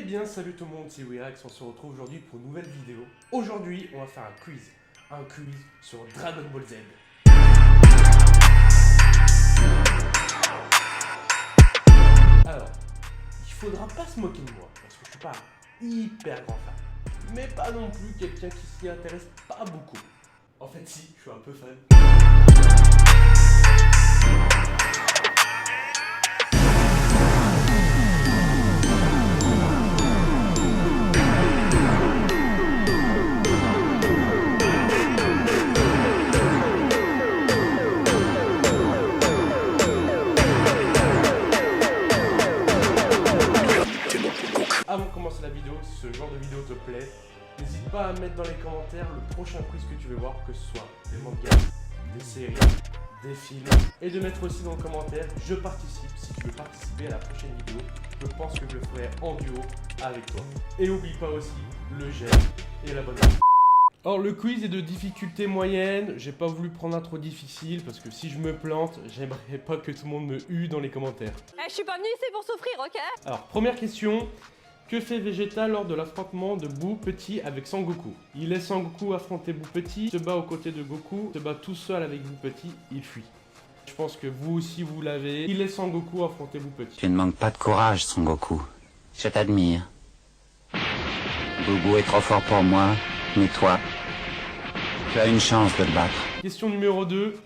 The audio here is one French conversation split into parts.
bien, salut tout le monde, c'est Wirax, on se retrouve aujourd'hui pour une nouvelle vidéo. Aujourd'hui, on va faire un quiz sur Dragon Ball Z. Alors, il faudra pas se moquer de moi, parce que je suis pas un hyper grand fan, mais pas non plus quelqu'un qui s'y intéresse pas beaucoup. En fait si, je suis un peu fan. Avant de commencer la vidéo, si ce genre de vidéo te plaît, n'hésite pas à mettre dans les commentaires le prochain quiz que tu veux voir, que ce soit des mangas, des séries, des films, et de mettre aussi dans le commentaire « Je participe » si tu veux participer à la prochaine vidéo. Je pense que je le ferai en duo avec toi. Et n'oublie pas aussi le j'aime et l'abonnement. Alors le quiz est de difficulté moyenne, j'ai pas voulu prendre un trop difficile parce que si je me plante, j'aimerais pas que tout le monde me hue dans les commentaires. Je suis pas venu ici pour souffrir, ok? Alors première question. Que fait Vegeta lors de l'affrontement de Boo Petit avec Sangoku? Il laisse Sangoku affronter Boo Petit, se bat aux côtés de Goku, se bat tout seul avec Boo Petit, il fuit. Je pense que vous aussi vous l'avez. Il laisse Sangoku affronter Boo Petit. Tu ne manques pas de courage, Son Goku. Je t'admire. Boubou est trop fort pour moi, mais toi, tu as une chance de le battre. Question numéro 2.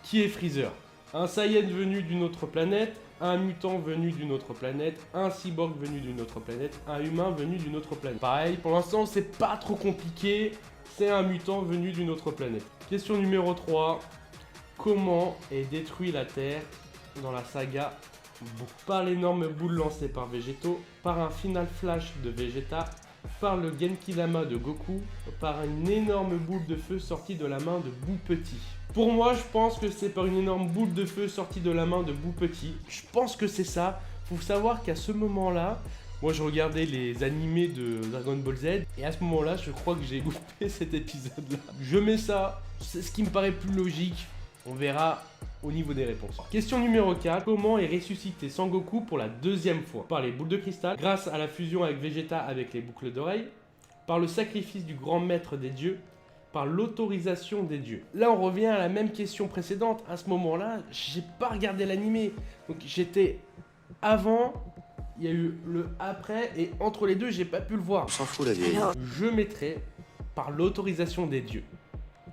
Qui est Freezer? Un Saiyan venu d'une autre planète, un mutant venu d'une autre planète, un cyborg venu d'une autre planète, un humain venu d'une autre planète. Pareil, pour l'instant c'est pas trop compliqué, c'est un mutant venu d'une autre planète. Question numéro 3. Comment est détruit la Terre dans la saga Boo? Par l'énorme boule lancée par Végéto, par un final flash de Vegeta, par le Genkidama de Goku, par une énorme boule de feu sortie de la main de Boo Petit. Pour moi, je pense que c'est par une énorme boule de feu sortie de la main de Boo Petit. Je pense que c'est ça. Faut savoir qu'à ce moment-là, moi je regardais les animés de Dragon Ball Z, et à ce moment-là, je crois que j'ai loupé cet épisode-là. Je mets ça, c'est ce qui me paraît plus logique. On verra au niveau des réponses. Question numéro 4. Comment est ressuscité Sangoku pour la deuxième fois? Par les boules de cristal, grâce à la fusion avec Vegeta avec les boucles d'oreilles, par le sacrifice du grand maître des dieux, par l'autorisation des dieux. Là, on revient à la même question précédente. À ce moment-là, j'ai pas regardé l'animé. Donc j'étais avant, il y a eu le après, et entre les deux, j'ai pas pu le voir. On s'en fout la vieille. Je mettrais par l'autorisation des dieux.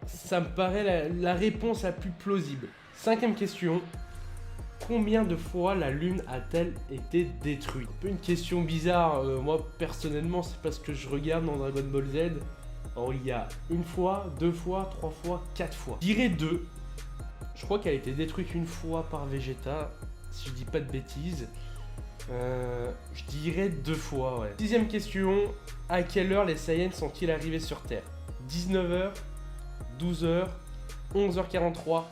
Ça me paraît la réponse la plus plausible. Cinquième question. Combien de fois la Lune a-t-elle été détruite? Un peu une question bizarre. Moi, personnellement, c'est parce que je regarde dans Dragon Ball Z. Alors, il y a une fois, deux fois, trois fois, quatre fois. Je dirais 2. Je crois qu'elle a été détruite une fois par Vegeta, si je dis pas de bêtises. Je dirais 2 fois, ouais. Sixième question. À quelle heure les Saiyans sont-ils arrivés sur Terre? 19h, 12h, 11h43,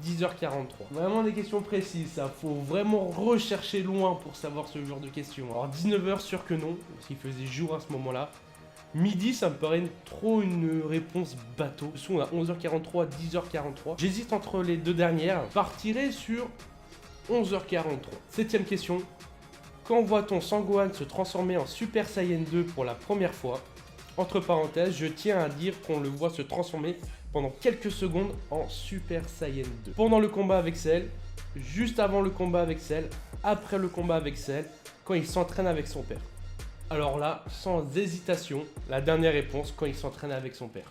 10h43. Vraiment des questions précises, ça. Faut vraiment rechercher loin pour savoir ce genre de questions. Alors 19h, sûr que non, parce qu'il faisait jour à ce moment-là. Midi, ça me paraît trop une réponse bateau. On a 11h43, 10h43. J'hésite entre les deux dernières. Je partirai sur 11h43. Septième question. Quand voit-on Sangohan se transformer en Super Saiyan 2 pour la première fois? Entre parenthèses, je tiens à dire qu'on le voit se transformer pendant quelques secondes en Super Saiyan 2. Pendant le combat avec Cell, juste avant le combat avec Cell, après le combat avec Cell, quand il s'entraîne avec son père. Alors là, sans hésitation, la dernière réponse, quand il s'entraîne avec son père.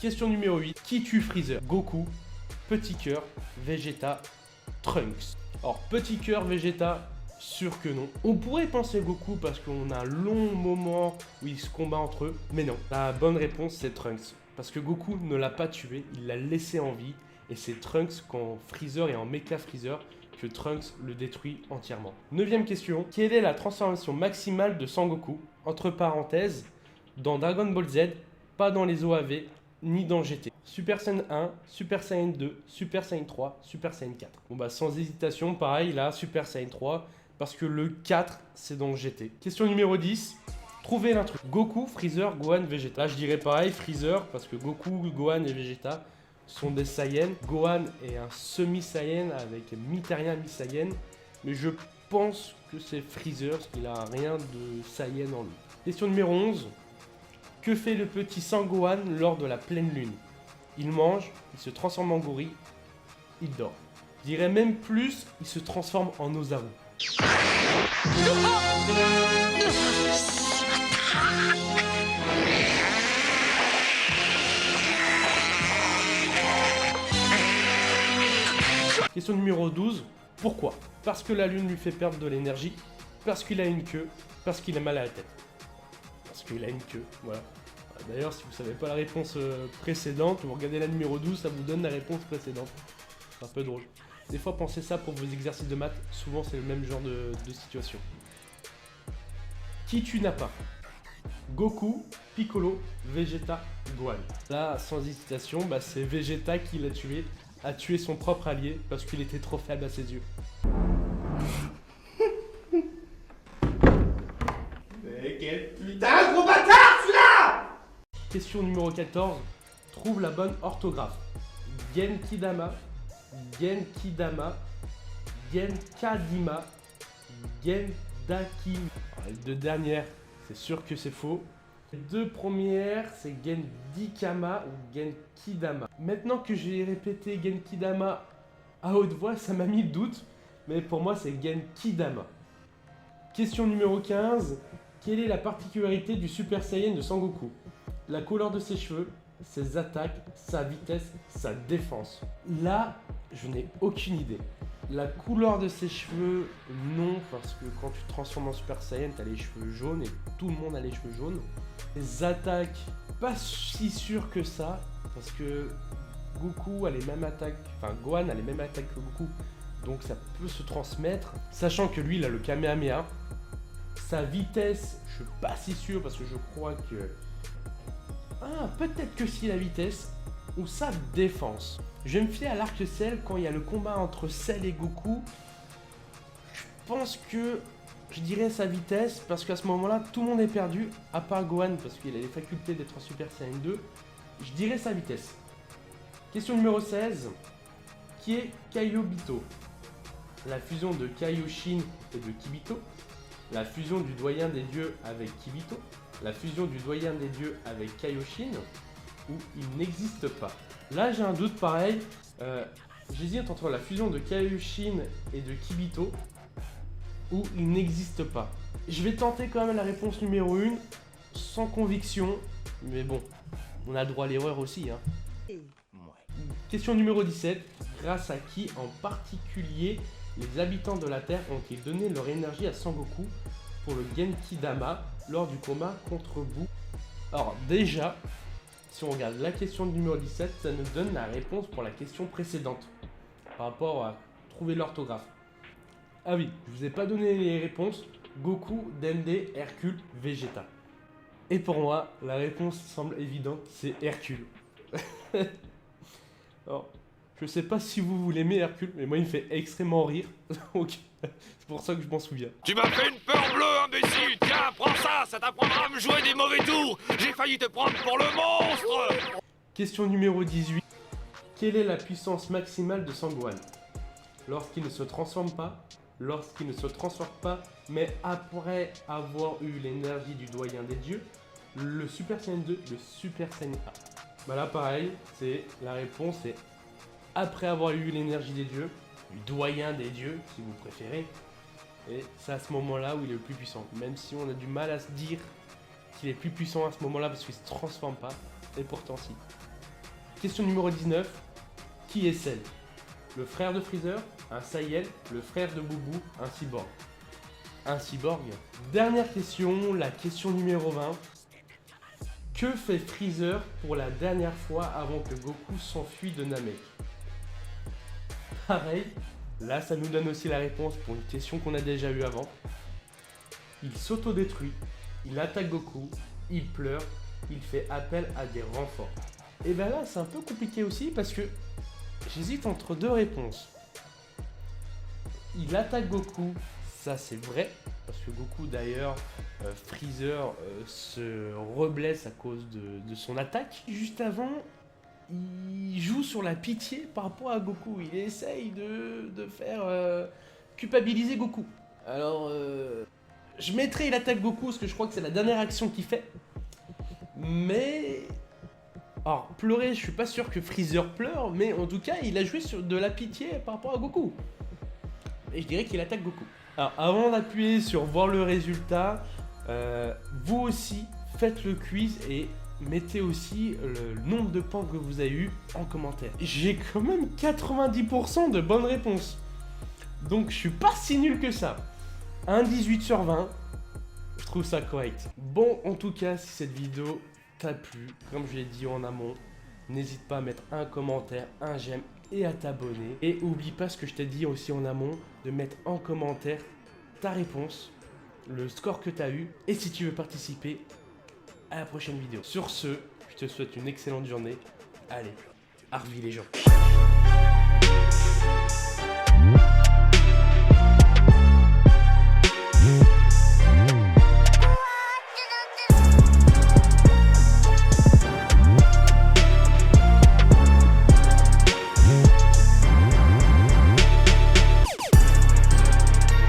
Question numéro 8. Qui tue Freezer? Goku, Petit Cœur, Vegeta, Trunks. Alors, Petit Cœur, Vegeta, sûr que non. On pourrait penser Goku parce qu'on a un long moment où ils se combattent entre eux, mais non. La bonne réponse, c'est Trunks. Parce que Goku ne l'a pas tué, il l'a laissé en vie. Et c'est Trunks, quand Freezer est en Mecha Freezer, que Trunks le détruit entièrement. Neuvième question. Quelle est la transformation maximale de Sangoku? Entre parenthèses, dans Dragon Ball Z, pas dans les OAV, ni dans GT. Super Saiyan 1, Super Saiyan 2, Super Saiyan 3, Super Saiyan 4. Bon bah sans hésitation, pareil là, Super Saiyan 3, parce que le 4, c'est dans GT. Question numéro 10. Trouvez l'intrus. Goku, Freezer, Gohan, Vegeta. Là, je dirais pareil, Freezer, parce que Goku, Gohan et Vegeta sont des Saiyans. Gohan est un semi-Saiyan avec mi-terrien, mi-Saiyan. Mais je pense que c'est Freezer, parce qu'il a rien de Saiyan en lui. Question numéro 11. Que fait le petit Sangohan lors de la pleine lune? Il mange, il se transforme en gorille, il dort. Je dirais même plus, il se transforme en Ozaru. Question numéro 12. Pourquoi? Parce que la lune lui fait perdre de l'énergie, parce qu'il a une queue, parce qu'il a mal à la tête. Parce qu'il a une queue, voilà. D'ailleurs, si vous ne savez pas la réponse précédente, vous regardez la numéro 12, ça vous donne la réponse précédente. C'est un peu drôle. Des fois, pensez ça pour vos exercices de maths, souvent c'est le même genre de situation. Qui tue Nappa? Goku, Piccolo, Vegeta, Gohan. Là, sans hésitation, c'est Vegeta qui l'a tué, a tué son propre allié parce qu'il était trop faible à ses yeux. Mais quel putain de gros bâtard celui-là! Question numéro 14. Trouve la bonne orthographe. Genkidama, Genkidama, Genkadima, Gendakim. Les deux dernières, c'est sûr que c'est faux. Les deux premières, c'est Gendikama ou Genkidama. Maintenant que j'ai répété Genkidama à haute voix, ça m'a mis le doute. Mais pour moi, c'est Genkidama. Question numéro 15. Quelle est la particularité du Super Saiyan de Sangoku? La couleur de ses cheveux, ses attaques, sa vitesse, sa défense. Là, je n'ai aucune idée. La couleur de ses cheveux, non, parce que quand tu te transformes en Super Saiyan, tu as les cheveux jaunes et tout le monde a les cheveux jaunes. Les attaques, pas si sûr que ça, parce que Goku a les mêmes attaques, enfin Gohan a les mêmes attaques que Goku, donc ça peut se transmettre. Sachant que lui, il a le Kamehameha. Sa vitesse, je suis pas si sûr parce que je crois que... Ah, peut-être que si la vitesse ou sa défense. Je vais me fier à l'Arc-Ciel quand il y a le combat entre Cell et Goku. Je pense que je dirais sa vitesse parce qu'à ce moment-là, tout le monde est perdu, à part Gohan parce qu'il a les facultés d'être en Super Saiyan 2. Je dirais sa vitesse. Question numéro 16. Qui est Kaiobito? La fusion de Kaioshin et de Kibito. La fusion du doyen des dieux avec Kibito. La fusion du doyen des dieux avec Kaioshin. Ou il n'existe pas. Là j'ai un doute pareil. J'hésite entre la fusion de Kaioshin et de Kibito. Ou il n'existe pas. Je vais tenter quand même la réponse numéro 1. Sans conviction. Mais bon, on a droit à l'erreur aussi. Hein. Question numéro 17. Grâce à qui en particulier les habitants de la Terre ont-ils donné leur énergie à Sangoku pour le Genkidama lors du combat contre Buu? Alors déjà, si on regarde la question numéro 17, ça nous donne la réponse pour la question précédente par rapport à trouver l'orthographe. Ah oui, je vous ai pas donné les réponses. Goku, Dende, Hercule, Vegeta. Et pour moi, la réponse semble évidente, c'est Hercule. Alors, je sais pas si vous l'aimez Hercule, mais moi il me fait extrêmement rire. Donc, c'est pour ça que je m'en souviens. Tu m'as fait une peur bleue, imbécile! Tiens, prends ça, ça t'apprendra à me jouer des mauvais tours! J'ai failli te prendre pour le monstre! Question numéro 18. Quelle est la puissance maximale de Sangohan? Lorsqu'il ne se transforme pas, lorsqu'il ne se transforme pas, mais après avoir eu l'énergie du doyen des dieux, le Super Saiyan 2, le Super Saiyan 1. Bah là pareil, c'est la réponse c'est après avoir eu l'énergie des dieux, du doyen des dieux si vous préférez, et c'est à ce moment-là où il est le plus puissant. Même si on a du mal à se dire qu'il est plus puissant à ce moment-là parce qu'il se transforme pas, et pourtant si. Question numéro 19. Qui est Cell? Le frère de Freezer, un Saiyan, le frère de Boubou, un cyborg. Un cyborg. Dernière question, la question numéro 20. Que fait Freezer pour la dernière fois avant que Goku s'enfuit de Namek? Pareil, là ça nous donne aussi la réponse pour une question qu'on a déjà eue avant. Il s'autodétruit, il attaque Goku, il pleure, il fait appel à des renforts. Et bien là c'est un peu compliqué aussi parce que j'hésite entre deux réponses. Il attaque Goku, ça c'est vrai, parce que Goku d'ailleurs, Freezer se reblesse à cause de son attaque. Juste avant, il joue sur la pitié par rapport à Goku. Il essaye de faire culpabiliser Goku. Alors, je mettrai il attaque Goku parce que je crois que c'est la dernière action qu'il fait. Mais... Alors, pleurer, je suis pas sûr que Freezer pleure, mais en tout cas, il a joué sur de la pitié par rapport à Goku. Et je dirais qu'il attaque Goku. Alors, avant d'appuyer sur voir le résultat, vous aussi, faites le quiz et mettez aussi le nombre de points que vous avez eu en commentaire. J'ai quand même 90% de bonnes réponses. Donc, je suis pas si nul que ça. Un 18 sur 20, je trouve ça correct. Bon, en tout cas, si cette vidéo t'a plu, comme je l'ai dit en amont, n'hésite pas à mettre un commentaire, un j'aime et à t'abonner. Et oublie pas ce que je t'ai dit aussi en amont, de mettre en commentaire ta réponse, le score que tu as eu, et si tu veux participer à la prochaine vidéo. Sur ce, je te souhaite une excellente journée. Allez, Harvey les gens.